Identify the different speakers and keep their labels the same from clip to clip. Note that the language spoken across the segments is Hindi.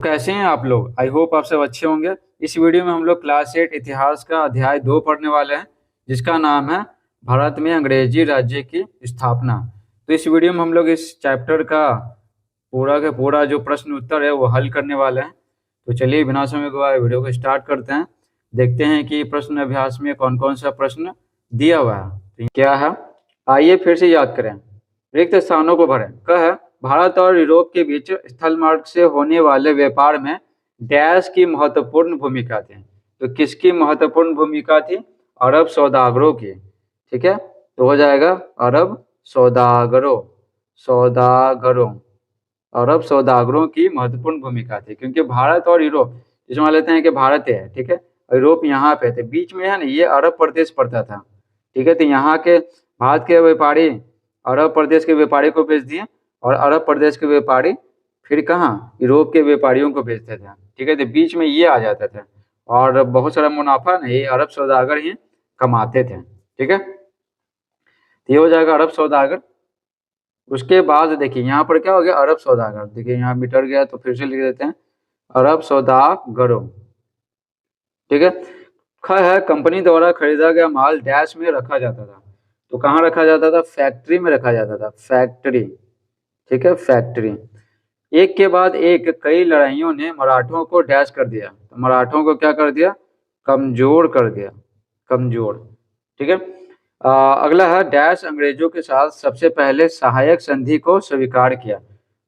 Speaker 1: कैसे हैं आप लोग। आई होप आप सब अच्छे होंगे। इस वीडियो में हम लोग क्लास 8 इतिहास का अध्याय 2 पढ़ने वाले हैं, जिसका नाम है भारत में अंग्रेजी राज्य की स्थापना। तो इस वीडियो में हम लोग इस चैप्टर का पूरा का पूरा जो प्रश्न उत्तर है वो हल करने वाले हैं। तो चलिए बिना समय गवाए वीडियो को स्टार्ट करते हैं। देखते हैं कि प्रश्न अभ्यास में कौन कौन सा प्रश्न दिया हुआ है। तो क्या है, आइए फिर से याद करें। रिक्त स्थानों को भरें। कह, भारत और यूरोप के बीच स्थल मार्ग से होने वाले व्यापार में डैश की महत्वपूर्ण भूमिका थी। तो किसकी महत्वपूर्ण भूमिका थी? अरब सौदागरों की। ठीक है, तो हो जाएगा अरब सौदागरों। सौदागरों, अरब सौदागरों की महत्वपूर्ण भूमिका थी, क्योंकि भारत और यूरोप, इसमें मान लेते हैं कि भारत है, ठीक है, यूरोप यहाँ पे थे, बीच में है ना ये अरब प्रदेश पड़ता था। ठीक है, तो यहाँ के भारत के व्यापारी अरब प्रदेश के व्यापारी को बेच दिए, और अरब प्रदेश के व्यापारी फिर कहाँ यूरोप के व्यापारियों को बेचते थे। ठीक है, तो बीच में ये आ जाते थे, और बहुत सारा मुनाफा ना ये अरब सौदागर ही कमाते थे। ठीक है, तो ये हो जाएगा अरब सौदागर। उसके बाद देखिए यहाँ पर क्या हो गया, अरब सौदागर। देखिए यहाँ मिटर गया तो फिर से लिख देते हैं अरब सौदागरों। ठीक है, ख है, कंपनी द्वारा खरीदा गया माल डैश में रखा जाता था। तो कहाँ रखा जाता था? फैक्ट्री में रखा जाता था, फैक्ट्री। ठीक है, फैक्ट्री। एक के बाद एक कई लड़ाइयों ने मराठों को डैश कर दिया। तो मराठों को क्या कर दिया? कमजोर कर दिया, कमजोर। ठीक है, अगला है डैश अंग्रेजों के साथ सबसे पहले सहायक संधि को स्वीकार किया।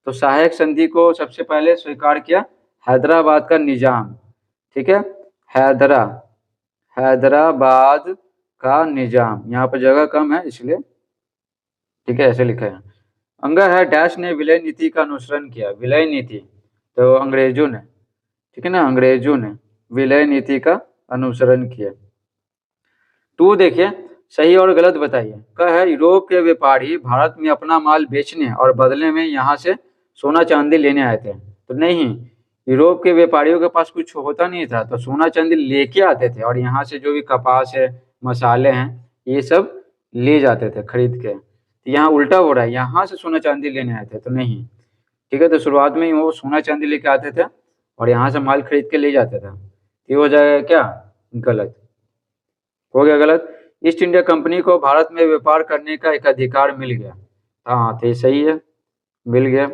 Speaker 1: तो सहायक संधि को सबसे पहले स्वीकार किया हैदराबाद का निजाम। ठीक है, हैदराबाद का निजाम। यहाँ पर जगह कम है इसलिए ठीक है ऐसे लिखा है। अंगा है, डैश ने विलय नीति का अनुसरण किया। विलय नीति, तो अंग्रेजों ने, ठीक है ना, अंग्रेजों ने विलय नीति का अनुसरण किया। टू देखिए, सही और गलत बताइए। का है, यूरोप के व्यापारी भारत में अपना माल बेचने और बदले में यहाँ से सोना चांदी लेने आए थे। तो नहीं, यूरोप के व्यापारियों के पास कुछ होता नहीं था, तो सोना चांदी लेके आते थे, और यहाँ से जो भी कपास है, मसाले हैं, ये सब ले जाते थे खरीद के। तो यहाँ उल्टा हो रहा है, यहाँ से सोना चांदी लेने आए थे, तो नहीं। ठीक है, तो शुरुआत में ही वो सोना चांदी लेके आते थे और यहाँ से माल खरीद के ले जाते थे। ये हो जाएगा क्या? गलत। हो गया गलत। ईस्ट इंडिया कंपनी को भारत में व्यापार करने का एक अधिकार मिल गया। हाँ, तो ये सही है, मिल गया।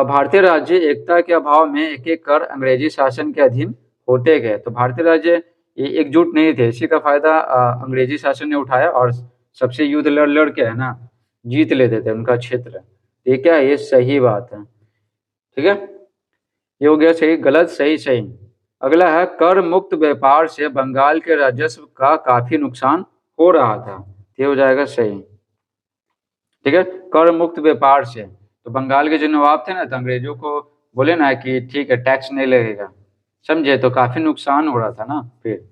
Speaker 1: भारतीय राज्य एकता के अभाव में एक एक कर अंग्रेजी शासन के अधीन होते गए। तो भारतीय राज्य ये एकजुट नहीं थे, इसी का फायदा अंग्रेजी शासन ने उठाया, और सबसे युद्ध लड़ लड़ के है ना जीत लेते थे उनका क्षेत्र। ये क्या है? ये सही बात है। ठीक है, ये हो गया सही गलत सही सही। अगला है, कर मुक्त व्यापार से बंगाल के राजस्व का काफी नुकसान हो रहा था। ये हो जाएगा सही। ठीक है, कर मुक्त व्यापार से, तो बंगाल के जो नवाब थे ना, तो अंग्रेजों को बोले ना कि ठीक है टैक्स नहीं लगेगा, समझे, तो काफी नुकसान हो रहा था ना फिर।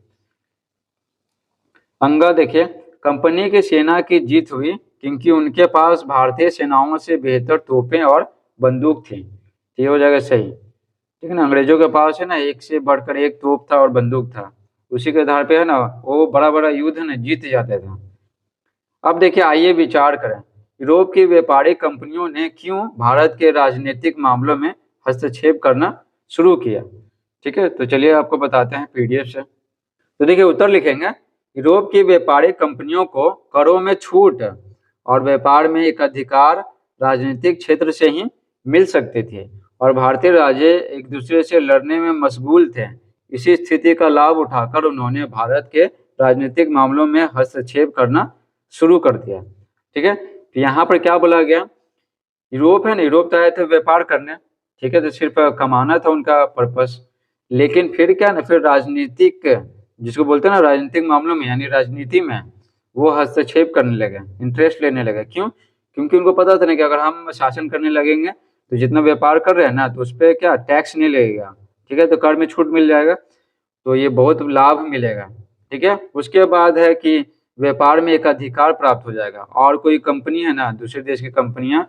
Speaker 1: अंगा देखिए, कंपनी की सेना की जीत हुई क्योंकि उनके पास भारतीय सेनाओं से बेहतर तोपें और बंदूक थी। ये हो जाएगा सही। ठीक है ना, अंग्रेजों के पास है ना एक से बढ़कर एक तोप था और बंदूक था, उसी के आधार पे है ना वो बड़ा बड़ा युद्ध है ना जीत जाते थे। अब देखिए, आइए विचार करें, यूरोप की व्यापारिक कंपनियों ने क्यों भारत के राजनीतिक मामलों में हस्तक्षेप करना शुरू किया। ठीक है, तो चलिए आपको बताते हैं पीडीएफ से। तो देखिए उत्तर लिखेंगे, यूरोप की व्यापारिक कंपनियों को करों में छूट और व्यापार में एक अधिकार राजनीतिक क्षेत्र से ही मिल सकते थे, और भारतीय राज्य एक दूसरे से लड़ने में मशगूल थे। इसी स्थिति का लाभ उठाकर उन्होंने भारत के राजनीतिक मामलों में हस्तक्षेप करना शुरू कर दिया। ठीक है, तो यहाँ पर क्या बोला गया, यूरोप है ना, यूरोप तो आए थे व्यापार करने, ठीक है, तो सिर्फ कमाना था उनका पर्पस। लेकिन फिर क्या ना, फिर राजनीतिक, जिसको बोलते हैं ना राजनीतिक मामलों में, यानी राजनीति में वो हस्तक्षेप करने लगे, इंटरेस्ट लेने लगे। क्यों? क्योंकि उनको पता था ना कि अगर हम शासन करने लगेंगे तो जितना व्यापार कर रहे हैं ना, तो उस पर क्या टैक्स नहीं लगेगा। ठीक है, तो कर में छूट मिल जाएगा, तो ये बहुत लाभ मिलेगा। ठीक है, उसके बाद है कि व्यापार में एक अधिकार प्राप्त हो जाएगा, और कोई कंपनी है ना, दूसरे देश की कंपनियां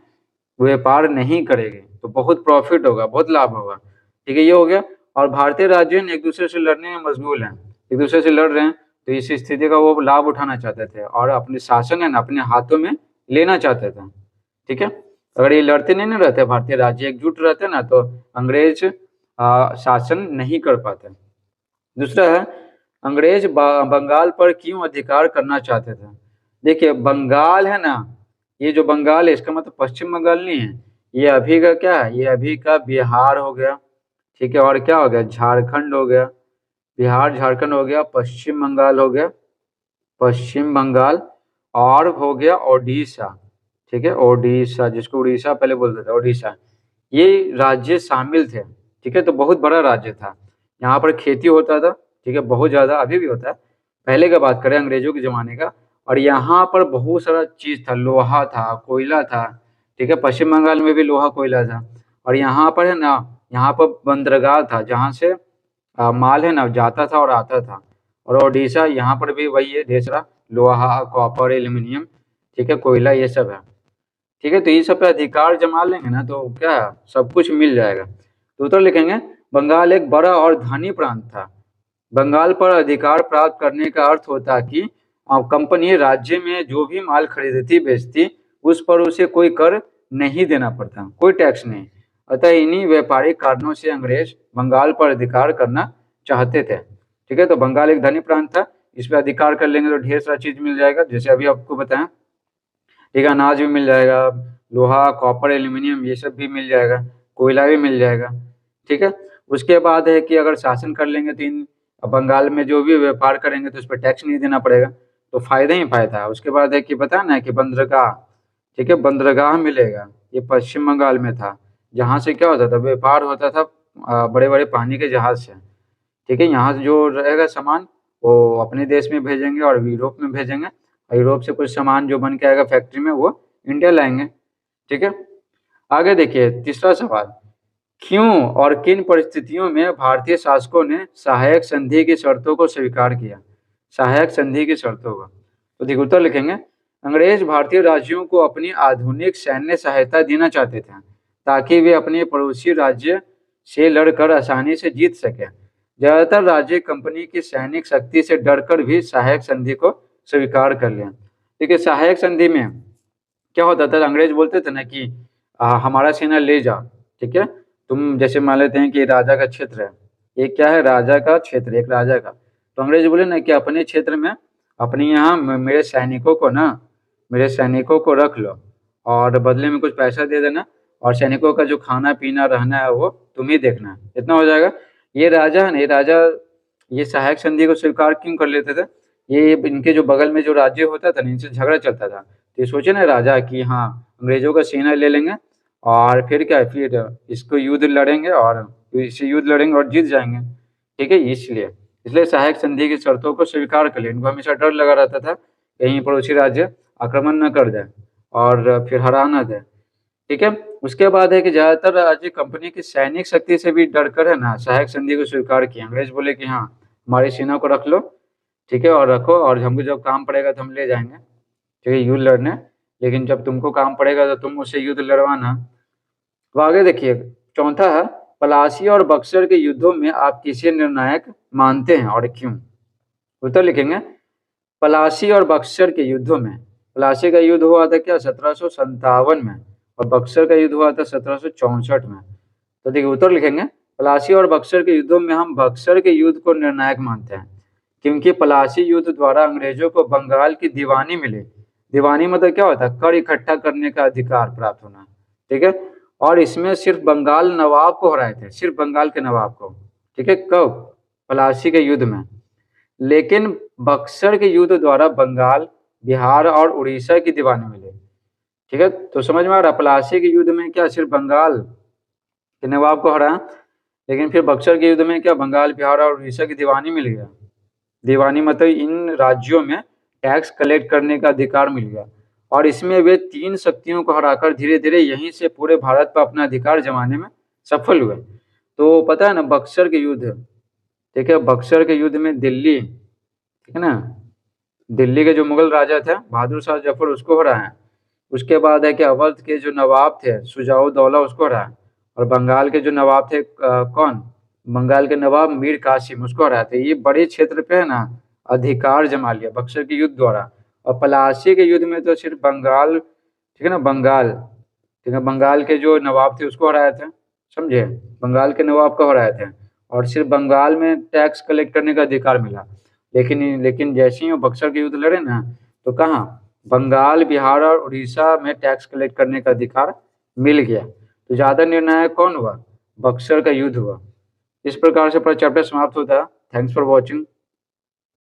Speaker 1: व्यापार नहीं करेगी, तो बहुत प्रॉफिट होगा, बहुत लाभ होगा। ठीक है, ये हो गया। और भारतीय राज्य एक दूसरे से लड़ने में मशगूल हैं, एक दूसरे से लड़ रहे हैं, तो इस स्थिति का वो लाभ उठाना चाहते थे और अपने शासन है ना अपने हाथों में लेना चाहते थे। ठीक है, अगर ये लड़ते नहीं ना रहते, भारतीय राज्य एकजुट रहते ना, तो अंग्रेज शासन नहीं कर पाते। दूसरा है, अंग्रेज बंगाल पर क्यों अधिकार करना चाहते थे। देखिए बंगाल है ना, ये जो बंगाल है इसका मतलब पश्चिम बंगाल नहीं है, ये अभी का क्या है, ये अभी का बिहार हो गया, ठीक है, और क्या हो गया, झारखंड हो गया, बिहार झारखंड हो गया, पश्चिम बंगाल हो गया, पश्चिम बंगाल, और हो गया ओडिशा, ठीक है, ओडिशा जिसको उड़ीसा पहले बोलते थे, ओडिशा, ये राज्य शामिल थे, ठीक है। तो बहुत बड़ा राज्य था, यहाँ पर खेती होता था, ठीक है, बहुत ज़्यादा, अभी भी होता है, पहले का बात करें अंग्रेजों के ज़माने का, और यहाँ पर बहुत सारा चीज़ था, लोहा था, कोयला था, ठीक है, पश्चिम बंगाल में भी लोहा कोयला था, और यहाँ पर है ना, यहाँ पर बंदरगाह था जहाँ से माल है ना जाता था और आता था, और ओडिशा यहाँ पर भी वही है, ढेर सारा लोहा, कॉपर, एल्यूमिनियम, ठीक है, कोयला, ये सब है, ठीक है। तो ये सब पे अधिकार जमा लेंगे ना तो क्या है, सब कुछ मिल जाएगा। तो उत्तर लिखेंगे, बंगाल एक बड़ा और धनी प्रांत था। बंगाल पर अधिकार प्राप्त करने का अर्थ होता कि कंपनी राज्य में जो भी माल खरीदती बेचती उस पर उसे कोई कर नहीं देना पड़ता, कोई टैक्स नहीं। अतः इन्हीं व्यापारिक कारणों से अंग्रेज बंगाल पर अधिकार करना चाहते थे, ठीक है। तो बंगाल एक धनी प्रांत था, इस पर अधिकार कर लेंगे तो ढेर सारा चीज मिल जाएगा, जैसे अभी आपको बताया, ठीक है, अनाज भी मिल जाएगा, लोहा, कॉपर, एल्यूमिनियम, ये सब भी मिल जाएगा, कोयला भी मिल जाएगा, ठीक है। उसके बाद है कि अगर शासन कर लेंगे तो इन बंगाल में जो भी व्यापार करेंगे तो उस पर टैक्स नहीं देना पड़ेगा, तो फायदा ही फायदा है। उसके बाद है कि पता ना कि बंदरगाह, ठीक है, बंदरगाह मिलेगा, ये पश्चिम बंगाल में था, जहाँ से क्या होता था, व्यापार होता था बड़े बड़े पानी के जहाज से, ठीक है। यहाँ से जो रहेगा सामान वो अपने देश में भेजेंगे और यूरोप में भेजेंगे, और यूरोप से कुछ सामान जो बन के आएगा फैक्ट्री में वो इंडिया लाएंगे, ठीक है। आगे देखिए तीसरा सवाल, क्यों और किन परिस्थितियों में भारतीय शासकों ने सहायक संधि की शर्तों को स्वीकार किया, सहायक संधि की शर्तों को। तो देखिए उत्तर लिखेंगे, अंग्रेज भारतीय राज्यों को अपनी आधुनिक सैन्य सहायता देना चाहते थे ताकि वे अपने पड़ोसी राज्य से लड़कर आसानी से जीत सके। ज्यादातर राज्य कंपनी की सैनिक शक्ति से डरकर भी सहायक संधि को स्वीकार कर लिया। देखिए सहायक संधि में क्या होता था, अंग्रेज बोलते थे ना कि हमारा सेना ले जाओ, ठीक है, तुम जैसे मान लेते हैं कि राजा का क्षेत्र है, ये क्या है, राजा का क्षेत्र, एक राजा का, तो अंग्रेज बोले ना कि अपने क्षेत्र में अपने यहाँ मेरे सैनिकों को ना, मेरे सैनिकों को रख लो और बदले में कुछ पैसा दे देना, और सैनिकों का जो खाना पीना रहना है वो तुम ही देखना, इतना हो जाएगा। ये राजा है ना, ये राजा ये सहायक संधि को स्वीकार क्यों कर लेते थे, ये इनके जो बगल में जो राज्य होता था ना, इनसे झगड़ा चलता था, तो ये सोचे ना राजा कि हाँ अंग्रेजों का सेना ले लेंगे और फिर क्या है, फिर इसको युद्ध लड़ेंगे और इससे युद्ध लड़ेंगे और जीत जाएंगे, ठीक है, इसलिए इसलिए सहायक संधि की शर्तों को स्वीकार कर लिया। इनको हमेशा डर लगा रहता था कहीं पड़ोसी राज्य आक्रमण न कर दे और फिर हरा न दे, ठीक है। उसके बाद है कि ज्यादातर राज्य कंपनी की सैनिक शक्ति से भी डरकर है ना सहायक संधि को स्वीकार किया। अंग्रेज बोले कि हाँ हमारी सेना को रख लो, ठीक है, और रखो, और हमको जब काम पड़ेगा तो हम ले जाएंगे, ठीक है, युद्ध लड़ने, लेकिन जब तुमको काम पड़ेगा तो तुम उससे युद्ध लड़वाना। तो आगे देखिए चौथा है, पलासी और बक्सर के युद्धों में आप किसे निर्णायक मानते हैं और क्यों। उत्तर लिखेंगे, पलासी और बक्सर के युद्धों में, पलासी का युद्ध हुआ था क्या 1757 में, और बक्सर का युद्ध हुआ था 1764 में। तो देखिए उत्तर लिखेंगे, पलासी और बक्सर के युद्धों में हम बक्सर के युद्ध को निर्णायक मानते हैं, क्योंकि पलासी युद्ध द्वारा अंग्रेजों को बंगाल की दीवानी मिली। दीवानी मतलब क्या होता है, कर इकट्ठा करने का अधिकार प्राप्त होना, ठीक है, और इसमें सिर्फ बंगाल नवाब को हराए थे, सिर्फ बंगाल के नवाब को, ठीक है, कब, पलासी के युद्ध में। लेकिन बक्सर के युद्ध द्वारा बंगाल, बिहार और उड़ीसा की दीवानी मिली, ठीक है। तो समझ में आ रहा, पलासी के युद्ध में क्या सिर्फ बंगाल के नवाब को हराया, लेकिन फिर बक्सर के युद्ध में क्या बंगाल, बिहार और उड़ीसा की दीवानी मिल गया। दीवानी मतलब इन राज्यों में टैक्स कलेक्ट करने का अधिकार मिल गया, और इसमें वे तीन शक्तियों को हराकर धीरे धीरे यहीं से पूरे भारत पर अपना अधिकार जमाने में सफल हुए। तो पता है ना बक्सर के युद्ध, ठीक है, बक्सर के युद्ध में दिल्ली, ठीक है ना, दिल्ली के जो मुगल राजा थे बहादुर शाह जफर उसको हराया। उसके बाद है कि अवध के जो नवाब थे शुजाउद्दौला उसको हराया, और बंगाल के जो नवाब थे कौन, बंगाल के नवाब मीर कासिम उसको हराया थे। ये बड़े क्षेत्र पे है ना अधिकार जमा लिया बक्सर के युद्ध द्वारा। और पलासी के युद्ध में तो सिर्फ बंगाल, ठीक है ना, बंगाल, ठीक है, बंगाल के जो नवाब थे उसको हराया था, समझे। बंगाल के नवाब को हराए थे और सिर्फ बंगाल में टैक्स कलेक्ट करने का अधिकार मिला। लेकिन जैसे ही वो बक्सर के युद्ध लड़े ना, तो कहाँ बंगाल, बिहार और उड़ीसा में टैक्स कलेक्ट करने का अधिकार मिल गया। तो ज्यादा निर्णायक कौन हुआ? बक्सर का युद्ध हुआ। इस प्रकार से पूरा चैप्टर समाप्त होता है। Thanks for watching.